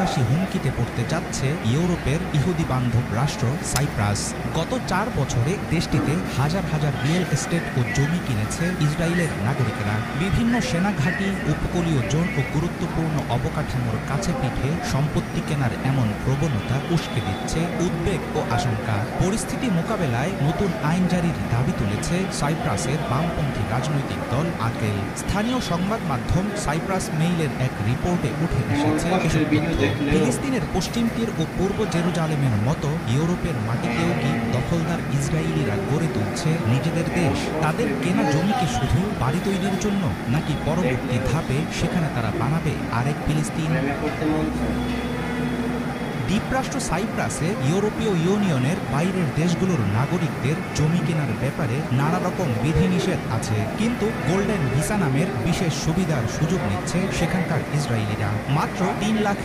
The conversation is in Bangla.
তল্লাশি হুমকিতে পড়তে যাচ্ছে ইউরোপের ইহুদি বান্ধব রাষ্ট্র সাইপ্রাস। গত 4 বছরে দেশটিতে হাজার হাজার রিয়েল এস্টেট ও জমি কিনেছে ইসরায়েলের নাগরিকেরা। বিভিন্ন সেনাঘাঁটি, উপকূলীয় জোন ও গুরুত্বপূর্ণ অবকাঠামোর কাছে পিঠে সম্পত্তি কেনার এমন প্রবণতা উস্কে দিচ্ছে উদ্বেগ ও আশঙ্কা। পরিস্থিতি মোকাবেলায় নতুন আইন জারির দাবি তুলেছে সাইপ্রাসের বামপন্থী রাজনৈতিক দল আকেল। স্থানীয় সংবাদ মাধ্যম সাইপ্রাস মেইলের এক রিপোর্টে উঠে এসেছে এসব তথ্য। ফিলিস্তিনের পশ্চিম তীর ও পূর্ব জেরুজালেমের মতো ইউরোপের মাটিতেও কি দখলদার ইসরায়েলিরা গড়ে তুলছে নিজেদের দেশ? তাদের কেনা জমিকে শুধু বাড়ি তৈরির জন্য, নাকি পরবর্তী ধাপে সেখানে তারা বানাবে আরেক ফিলিস্তিন? দ্বীপরাষ্ট্র সাইপ্রাসে ইউরোপীয় ইউনিয়নের বাইরের দেশগুলোর নাগরিকদের জমি কেনার ব্যাপারে নানা রকম বিধিনিষেধ আছে, কিন্তু গোল্ডেন ভিসা নামের বিশেষ সুবিধার সুযোগ নিচ্ছে সেখানকার ইসরায়েলিরা। মাত্র 3 লাখ